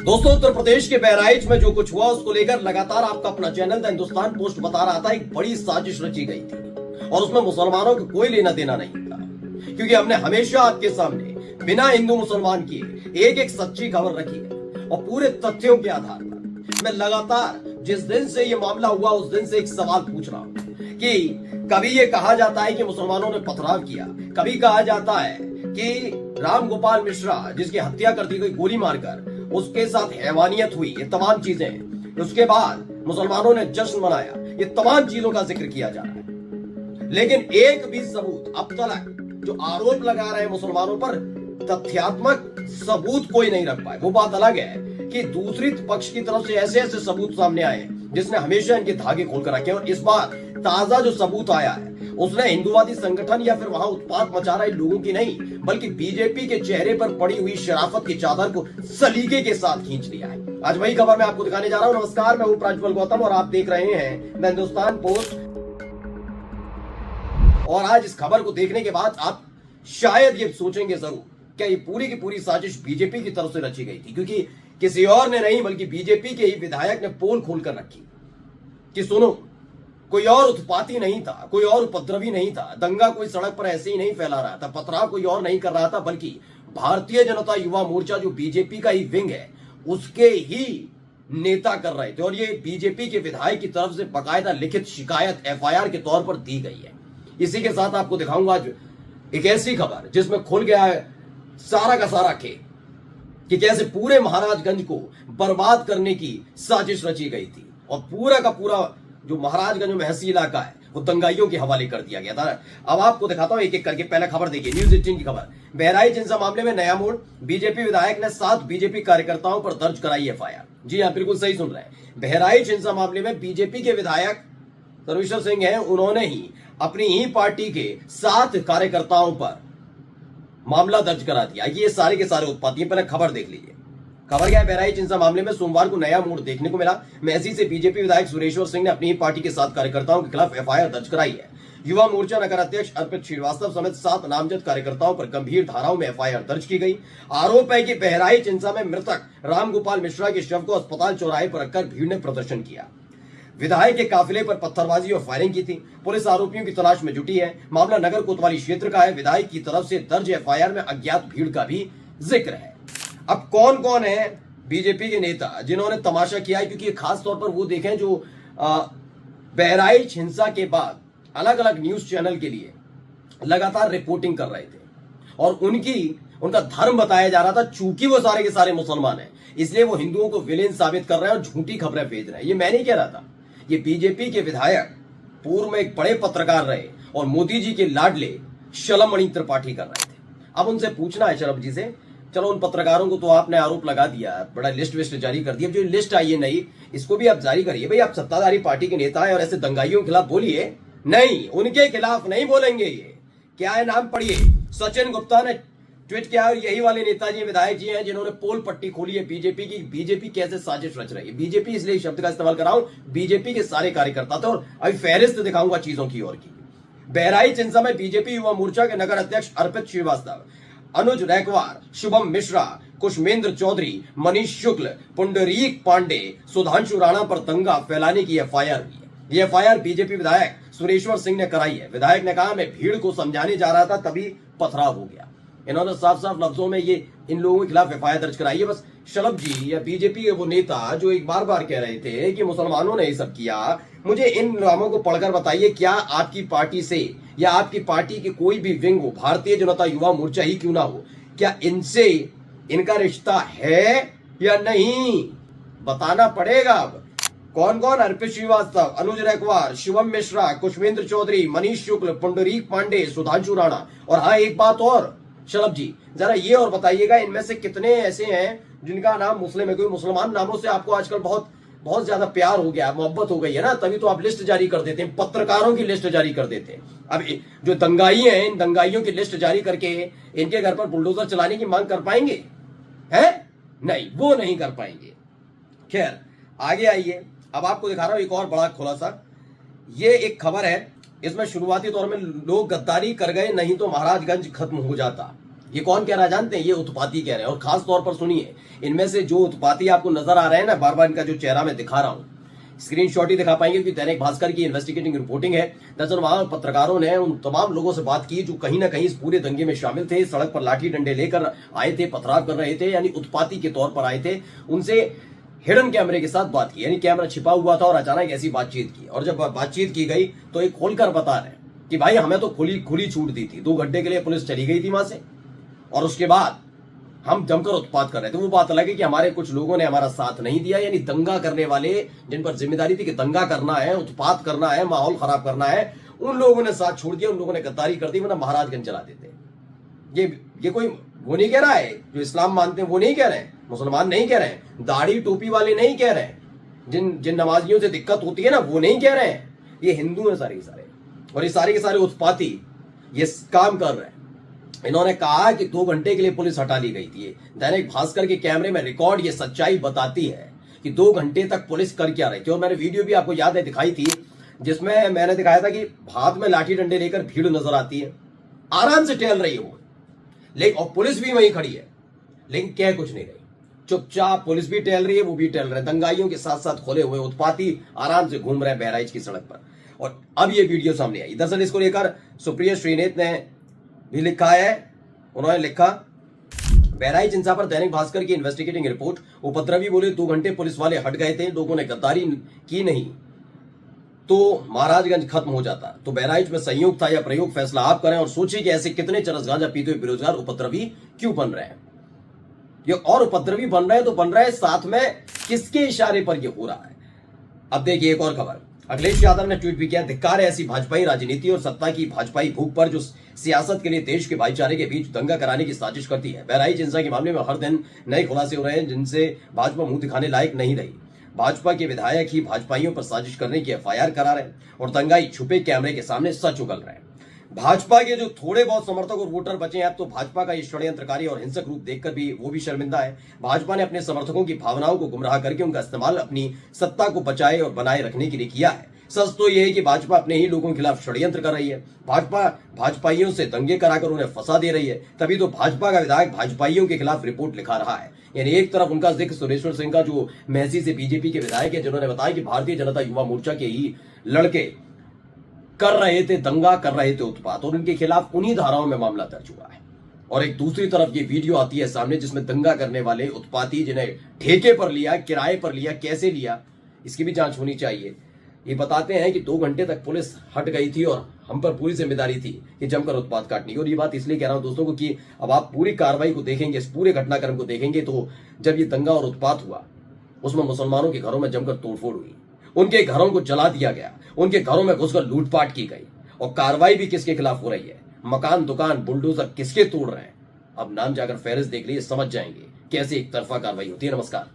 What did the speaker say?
दोस्तों, उत्तर प्रदेश के बहराइच में जो कुछ हुआ उसको लेकर लगातार आपका अपना चैनल द हिंदुस्तान पोस्ट बता रहा था एक बड़ी साजिश रची गई थी और उसमें मुसलमानों को कोई लेना देना नहीं था, क्योंकि हमने हमेशा आपके सामने बिना हिंदू मुसलमान किए एक एक सच्ची खबर रखी है और पूरे तथ्यों के आधार पर मैं लगातार जिस दिन से ये मामला हुआ उस दिन से एक सवाल पूछ रहा हूं कि कभी ये कहा जाता है कि मुसलमानों ने पथराव किया, कभी कहा जाता है कि राम गोपाल मिश्रा जिसकी हत्या कर दी गई गोली मारकर उसके साथ हैवानियत हुई, ये तमाम चीजें, उसके बाद मुसलमानों ने जश्न मनाया, ये तमाम चीजों का जिक्र किया जा रहा है। लेकिन एक भी सबूत अब तक जो आरोप लगा रहे हैं मुसलमानों पर तथ्यात्मक सबूत कोई नहीं रख पाए। वो बात अलग है कि दूसरी पक्ष की तरफ से ऐसे ऐसे सबूत सामने आए जिसने हमेशा इनके धागे खोलकर रखे और इस बार ताजा जो सबूत आया है उसने हिंदुवादी संगठन या फिर वहां उत्पात मचा रहे लोगों की नहीं बल्कि बीजेपी के चेहरे पर पड़ी हुई शराफत की चादर को सलीके के साथ खींच लिया है। आज वही खबर मैं आपको दिखाने जा रहा हूं। नमस्कार, मैं हूं प्राज्वल गौतम और आप देख रहे हैं द हिंदुस्तान पोस्ट। और आज इस खबर को देखने के बाद आप शायद ये सोचेंगे जरूर क्या ये पूरी की पूरी साजिश बीजेपी की तरफ से रची गई थी, क्योंकि किसी और ने नहीं बल्कि बीजेपी के ही विधायक ने पोल खोलकर रखी कि सुनो, कोई और उत्पाती नहीं था, कोई और उपद्रवी नहीं था, दंगा कोई सड़क पर ऐसे ही नहीं फैला रहा था, पथराव कोई और नहीं कर रहा था, बल्कि भारतीय जनता युवा मोर्चा जो बीजेपी का ही विंग है उसके ही नेता कर रहे थे। और ये बीजेपी के विधायक की तरफ से बाकायदा लिखित शिकायत एफआईआर के तौर पर दी गई है। इसी के साथ आपको दिखाऊंगा आज एक ऐसी खबर जिसमें खुल गया है सारा का सारा खेल कि कैसे पूरे महाराजगंज को बर्बाद करने की साजिश रची गई थी और पूरा का पूरा जो महाराजगंज में हसी इलाका है वो दंगाइयों के हवाले कर दिया गया था। अब आपको दिखाता हूं एक एक करके। पहला खबर देखिए, न्यूज 18 की खबर। बहराइच हिंसा मामले में नया मोड़, बीजेपी विधायक ने 7 बीजेपी कार्यकर्ताओं पर दर्ज कराई एफआईआर। जी हां, बिल्कुल सही सुन रहे हैं। बहराइच हिंसा मामले में बीजेपी के विधायक सर्वेश्वर सिंह हैं, उन्होंने ही अपनी ही पार्टी के 7 कार्यकर्ताओं पर मामला दर्ज करा दिया। ये सारे के सारे उत्पाती। पहले खबर देख लीजिए। खबर क्या है, बहराइच हिंसा मामले में सोमवार को नया मोड़ देखने को मिला। महसी से बीजेपी विधायक सुरेश्वर सिंह ने अपनी ही पार्टी के 7 कार्यकर्ताओं के खिलाफ एफआईआर दर्ज कराई है। युवा मोर्चा नगर अध्यक्ष अर्पित श्रीवास्तव समेत 7 नामजद कार्यकर्ताओं पर गंभीर धाराओं में एफआईआर दर्ज की गई। आरोप है कि बहराइच हिंसा में मृतक रामगोपाल मिश्रा के शव को अस्पताल चौराहे पर रखकर भीड़ ने प्रदर्शन किया। विधायक के काफिले पर पत्थरबाजी और फायरिंग की थी। पुलिस आरोपियों की तलाश में जुटी है। मामला नगर कोतवाली क्षेत्र का है। विधायक की तरफ से दर्ज एफआईआर में अज्ञात भीड़ का भी जिक्र है। अब कौन कौन है बीजेपी के नेता जिन्होंने तमाशा किया है, क्योंकि खास तौर पर वो देखें जो बहराइच हिंसा के बाद अलग अलग न्यूज चैनल के लिए लगातार रिपोर्टिंग कर रहे थे और उनका धर्म बताया जा रहा था। चूंकि वो सारे के सारे मुसलमान हैं इसलिए वो हिंदुओं को विलेन साबित कर रहे हैं और झूठी खबरें भेज रहे हैं। ये मैं नहीं कह रहा था, ये बीजेपी के विधायक पूर्व में एक बड़े पत्रकार रहे और मोदी जी के लाडले शलभ मणि त्रिपाठी कर रहे थे। अब उनसे पूछना है शलभ जी से, चलो उन पत्रकारों को तो आपने आरोप लगा दिया, बड़ा लिस्ट विस्ट जारी कर दिया, जो लिस्ट आई है नई इसको भी आप जारी करिए। भाई आप सत्ताधारी पार्टी के नेता है और ऐसे दंगाइयों के खिलाफ बोलिए। नहीं, उनके खिलाफ नहीं बोलेंगे। ये क्या है, नाम पढ़िए। सचिन गुप्ता ने ट्वीट किया और यही वाले नेताजी विधायक जी हैं जिन्होंने पोल पट्टी खोली है बीजेपी की। बीजेपी कैसे साजिश रच रही है, बीजेपी इसलिए शब्द का इस्तेमाल कर रहा हूं, बीजेपी के सारे कार्यकर्ता थे। और अभी फहरिस्त दिखाऊंगा चीजों की और की। बहराइच हिंसा में बीजेपी युवा मोर्चा के नगर अध्यक्ष अर्पित श्रीवास्तव, अनुज रैकवार, शुभम मिश्रा, कुशमेंद्र चौधरी, मनीष शुक्ल, पुंडरीक पांडे, सुधांशु राणा पर दंगा फैलाने की एफआईआर हुई है। ये एफआईआर बीजेपी विधायक सुरेश्वर सिंह ने कराई है। विधायक ने कहा, मैं भीड़ को समझाने जा रहा था तभी पथराव हो गया। इन्होंने साफ साफ लफ्जों में ये इन लोगों के खिलाफ एफआईआर दर्ज कराई है। बस शलभ जी या बीजेपी के वो नेता जो एक बार बार कह रहे थे कि मुसलमानों ने ये सब किया, मुझे इन नामों को पढ़कर बताइए, क्या आपकी पार्टी से या आपकी पार्टी के कोई भी विंग हो, भारतीय जनता युवा मोर्चा ही क्यों ना हो, क्या इनसे इनका रिश्ता है या नहीं, बताना पड़ेगा। अब कौन कौन, अर्पित श्रीवास्तव, अनुज रैकवार, शिवम मिश्रा, कुशमेंद्र चौधरी, मनीष शुक्ल, पुंडरीक पांडे, सुधांशु राणा। और हाँ, एक बात और शलभ जी, जरा ये और बताइएगा, इनमें से कितने ऐसे हैं जिनका नाम मुस्लिम है? कोई मुसलमान नामों से आपको आजकल बहुत ज्यादा प्यार हो गया, मोहब्बत हो गई है ना, तभी तो आप लिस्ट जारी कर देते हैं, पत्रकारों की लिस्ट जारी कर देते हैं। अब जो दंगाई हैं, इन दंगाइयों की लिस्ट जारी करके इनके घर पर बुलडोजर चलाने की मांग कर पाएंगे? है नहीं, वो नहीं कर पाएंगे। खैर, आगे आइए। अब आपको दिखा रहा हूं एक और बड़ा खुलासा। ये एक खबर है, इसमें शुरुआती दौर में लोग गद्दारी कर गए नहीं तो महाराजगंज खत्म हो जाता। ये कौन कह रहा है जानते हैं? ये उत्पाती कह रहे हैं। और खास तौर पर सुनिए, इनमें से जो उत्पाती आपको नजर आ रहे हैं ना, बार बार इनका जो चेहरा मैं दिखा रहा हूं, स्क्रीनशॉट ही दिखा पाएंगे क्योंकि दैनिक भास्कर की इन्वेस्टिगेटिंग रिपोर्टिंग है। दरअसल वहां पत्रकारों ने उन तमाम लोगों से बात की जो कहीं ना कहीं इस पूरे दंगे में शामिल थे, सड़क पर लाठी डंडे लेकर आए थे, पथराव कर रहे थे, यानी उत्पाती के तौर पर आए थे। उनसे हिडन कैमरे के साथ बात की, यानी कैमरा छिपा हुआ था और अचानक ऐसी बातचीत की। और जब बातचीत की गई तो एक खोलकर बता रहे कि भाई हमें तो खुली छूट दी थी, 2 घंटे के लिए पुलिस चली गई थी वहां से, और उसके बाद हम जमकर उत्पात कर रहे थे। वो बात अलग है कि हमारे कुछ लोगों ने हमारा साथ नहीं दिया, यानी दंगा करने वाले जिन पर जिम्मेदारी थी कि दंगा करना है, उत्पात करना है, माहौल खराब करना है, उन लोगों ने साथ छोड़ दिया, उन लोगों ने गद्दारी कर दी, वरना महाराजगंज चला देते। ये कोई वो नहीं कह रहा है जो इस्लाम मानते हैं, वो नहीं कह रहे हैं, मुसलमान नहीं कह रहे हैं, दाढ़ी टोपी वाले नहीं कह रहे हैं, जिन नमाजियों से दिक्कत होती है ना, वो नहीं कह रहे हैं। ये हिंदू हैं सारे के सारे, और ये सारे के सारे उत्पाती ये काम कर रहे हैं। इन्होंने कहा कि 2 घंटे के लिए पुलिस हटा ली गई थी। दैनिक भास्कर के कैमरे में रिकॉर्ड ये सच्चाई बताती है कि 2 घंटे तक पुलिस कर क्या रही थी। और मैंने वीडियो भी आपको याद है दिखाई थी, जिसमें मैंने दिखाया था कि हाथ में लाठी डंडे लेकर भीड़ नजर आती है, आराम से टहल रही है वो, लेकिन और पुलिस भी वहीं खड़ी है, लेकिन कह कुछ नहीं रही, चुपचाप पुलिस भी टहल रही है, वो भी टहल रहे हैं, दंगाइयों के साथ साथ खोले हुए उत्पाती आराम से घूम रहे हैं बहराइच की सड़क पर। और अब ये वीडियो सामने आई। दरअसल इसको लेकर सुप्रिया श्रीनेत ने भी लिखा है। उन्होंने लिखा, बहराइच हिंसा पर दैनिक भास्कर की इन्वेस्टिगेटिंग रिपोर्ट। उपद्रवी बोले 2 घंटे पुलिस वाले हट गए थे, लोगों ने गद्दारी की नहीं तो महाराजगंज खत्म हो जाता। तो बहराइच में संयोग था या प्रयोग, फैसला आप करें और सोचिए कि ऐसे कितने चरस गांजा पीते हुए बेरोजगार उपद्रवी क्यों बन रहे हैं। ये और उपद्रवी बन रहे हैं तो बन रहे हैं, साथ में किसके इशारे पर ये हो रहा है। अब देखिए एक और खबर, अखिलेश यादव ने ट्वीट भी किया, धिक्कार है ऐसी भाजपाई राजनीति और सत्ता की भाजपाई भूख पर जो सियासत के लिए देश के भाईचारे के बीच दंगा कराने की साजिश करती है। बहराइच हिंसा के मामले में हर दिन नए खुलासे हो रहे हैं जिनसे भाजपा मुंह दिखाने लायक नहीं रही। भाजपा के विधायक ही भाजपाइयों पर साजिश करने की एफआईआर करा रहे हैं और दंगाई छुपे कैमरे के सामने सच उगल रहे हैं। भाजपा के जो थोड़े बहुत समर्थक और वोटर बचे हैं, अब तो भाजपा का ये षड्यंत्रकारी और हिंसक रूप देखकर भी वो भी शर्मिंदा है। भाजपा ने अपने समर्थकों की भावनाओं को गुमराह करके उनका इस्तेमाल अपनी सत्ता को बचाए और बनाए रखने के लिए किया है। सच तो यह है कि भाजपा अपने ही लोगों के खिलाफ षड्यंत्र कर रही है। भाजपा भाजपाइयों से दंगे कराकर उन्हें फंसा दे रही है, तभी तो भाजपा का विधायक भाजपाइयों के खिलाफ रिपोर्ट लिखा रहा है। यानी एक तरफ उनका जिक्र सुरेश्वर सिंह का जो महसी से बीजेपी के विधायक है, जिन्होंने बताया कि भारतीय जनता युवा मोर्चा के ही लड़के कर रहे थे दंगा, कर रहे थे उत्पात, और उनके खिलाफ उन्हीं धाराओं में मामला दर्ज हुआ है। और एक दूसरी तरफ ये वीडियो आती है सामने जिसमें दंगा करने वाले उत्पाती, जिन्हें ठेके पर लिया, किराए पर लिया, कैसे लिया, इसकी भी जांच होनी चाहिए। ये बताते हैं कि 2 घंटे तक पुलिस हट गई थी और हम पर पूरी जिम्मेदारी थी कि जमकर उत्पात काटनी। और ये बात इसलिए कह रहा हूं दोस्तों को कि अब आप पूरी कार्रवाई को देखेंगे, इस पूरे घटनाक्रम को देखेंगे, तो जब ये दंगा और उत्पात हुआ उसमें मुसलमानों के घरों में जमकर तोड़फोड़ हुई, उनके घरों को जला दिया गया, उनके घरों में घुसकर लूटपाट की गई, और कार्रवाई भी किसके खिलाफ हो रही है, मकान दुकान बुलडोजर किसके तोड़ रहे हैं। अब नाम जाकर फहरिस्त देख लीजिए, समझ जाएंगे कैसे एक तरफा कार्रवाई होती है। नमस्कार।